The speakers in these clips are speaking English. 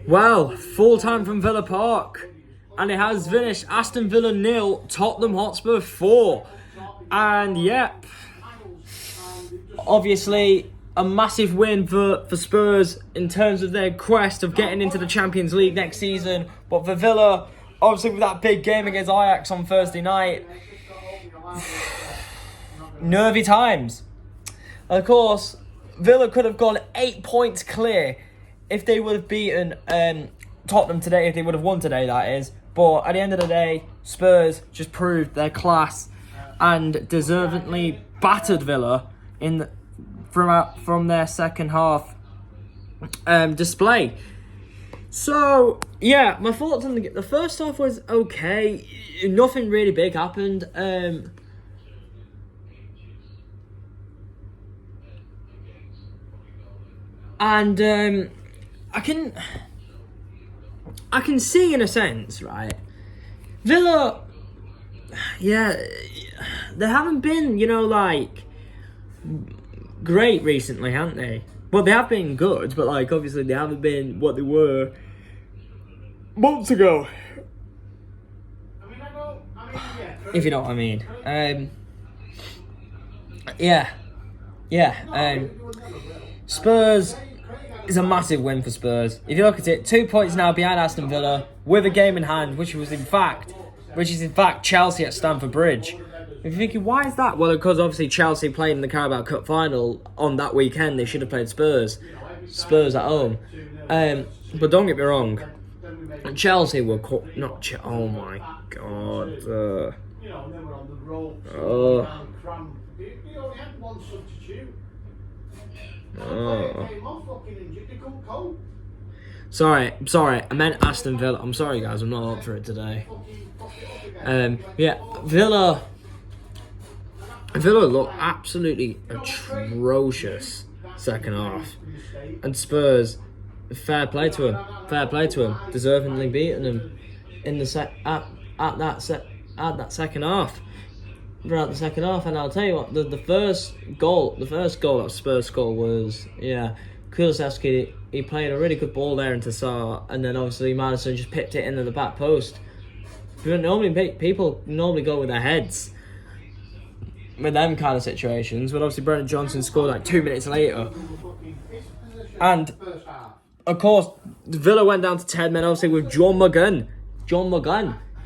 Well, full time from Villa Park, and it has finished Aston Villa 0, Tottenham Hotspur 4. And yep, obviously a massive win for Spurs in terms of their quest of getting into the Champions League next season. But for Villa, obviously with that big game against Ajax on Thursday night, nervy times. Of course, Villa could have gone 8 points clear if they would have beaten Tottenham today, if they would have won today, that is. But at the end of the day, Spurs just proved their class and deservedly battered Villa from their second half display. So, yeah, my thoughts on the first half was okay. Nothing really big happened. And I can see in a sense, right? Villa, yeah, they haven't been, great recently, haven't they? Well, they have been good, but obviously they haven't been what they were months ago. If you know what I mean. Spurs is a massive win for Spurs. If you look at it, 2 points now behind Aston Villa with a game in hand, which is in fact Chelsea at Stamford Bridge. If you're thinking, why is that? Well, because obviously Chelsea played in the Carabao Cup final on that weekend. They should have played Spurs at home. But don't get me wrong, Chelsea were oh my god. Sorry, I meant Aston Villa. I'm sorry, guys, I'm not up for it today. Villa looked absolutely atrocious second half, and Spurs, fair play to him, deservingly beating them in the at that second half. Throughout the second half, and I'll tell you what, the first goal that Spurs scored was, Kulusevski, he played a really good ball there into Sarr, and then obviously Maddison just pipped it into the back post. But people normally go with their heads with them kind of situations, but obviously Brennan Johnson scored 2 minutes later. And, of course, Villa went down to 10 men, obviously, with John McGunn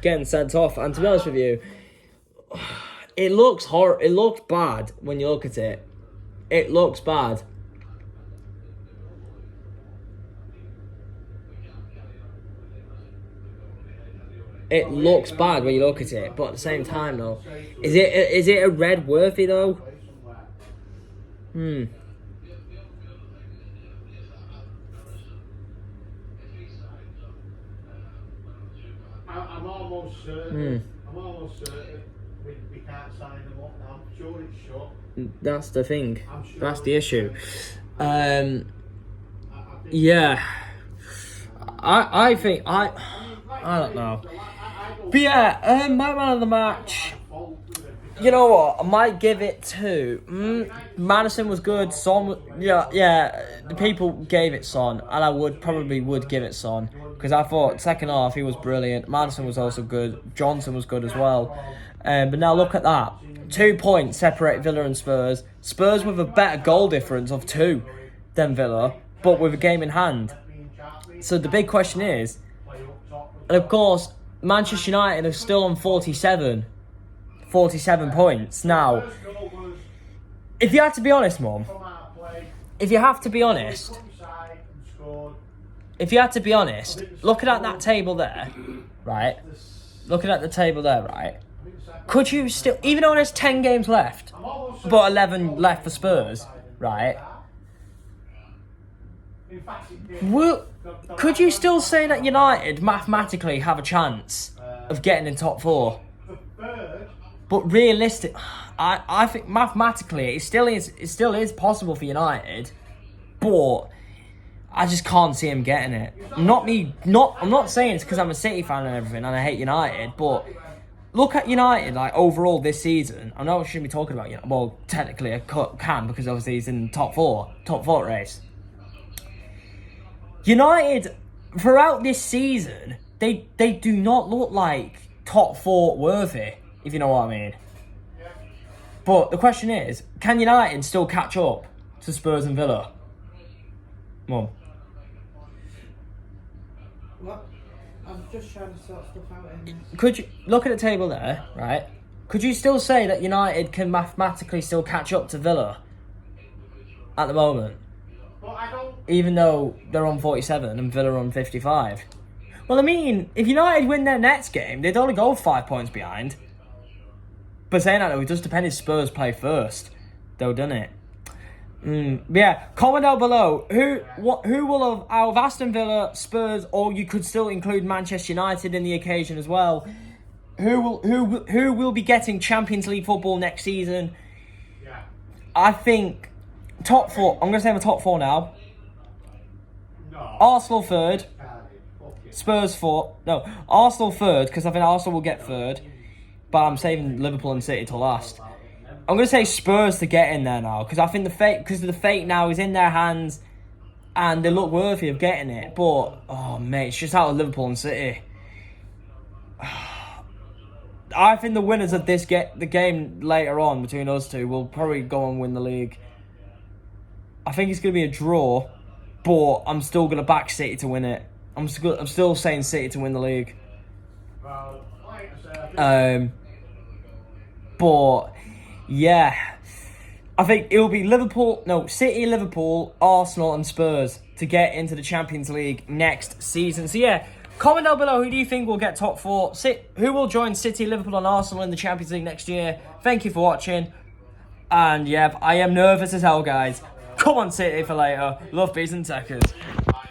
getting sent off, and to be honest with you, it looks it looks bad when you look at it. It looks bad. It looks bad when you look at it, but at the same time, though, is it a red worthy though? I'm almost certain. We can't sign them up now. I'm sure it's shut. That's the thing. That's the issue. I think I don't know. But yeah, my man of the match. You know what? I might give it to Maddison was good. Son, the people gave it Son, and I would give it Son because I thought second half he was brilliant. Maddison was also good. Johnson was good as well. But now look at that. 2 points separate Villa and Spurs. Spurs with a better goal difference of 2 than Villa, but with a game in hand. So the big question is, and of course, Manchester United are still on 47 points. Now, if you have to be honest, Mum, if you have to be honest, looking at that table there, right? Could you still, even though there's 10 games left, but 11 left for Spurs, right? Could you still say that United mathematically have a chance of getting in top 4? But realistic, I think mathematically it still is possible for United, but I just can't see him getting it. I'm not saying it's because I'm a City fan and everything and I hate United, but look at United overall this season. I know I shouldn't be talking about United. Well, technically I can because obviously he's in top four race. United, throughout this season, they do not look like top 4 worthy, if you know what I mean. But the question is, can United still catch up to Spurs and Villa? Mum. What? I'm just trying to sort stuff out in this. Could you look at the table there, right? Could you still say that United can mathematically still catch up to Villa at the moment? But I don't... Even though they're on 47 and Villa are on 55. Well, I mean, if United win their next game, they'd only go 5 points behind. But saying that, though, it does depend if Spurs play first. They'll done it. But yeah, comment down below who will have out of Aston Villa, Spurs, or you could still include Manchester United in the occasion as well. Who will be getting Champions League football next season? Yeah. I think top 4. I'm gonna say my top 4 now. No. Arsenal 3rd, Spurs 4th. No, Arsenal 3rd because I think Arsenal will get 3rd. But I'm saving Liverpool and City to last. I'm going to say Spurs to get in there now. Because I think the fate now is in their hands. And they look worthy of getting it. But, oh mate, it's just out of Liverpool and City. I think the winners of the game later on between us two will probably go and win the league. I think it's going to be a draw. But I'm still going to back City to win it. I'm still saying City to win the league. But yeah, I think it will be City, Liverpool, Arsenal and Spurs to get into the Champions League next season. So yeah, comment down below who do you think will get top 4, who will join City, Liverpool and Arsenal in the Champions League next year. Thank you for watching. And yeah, I am nervous as hell, guys. Come on City for later. Love, peace and techers.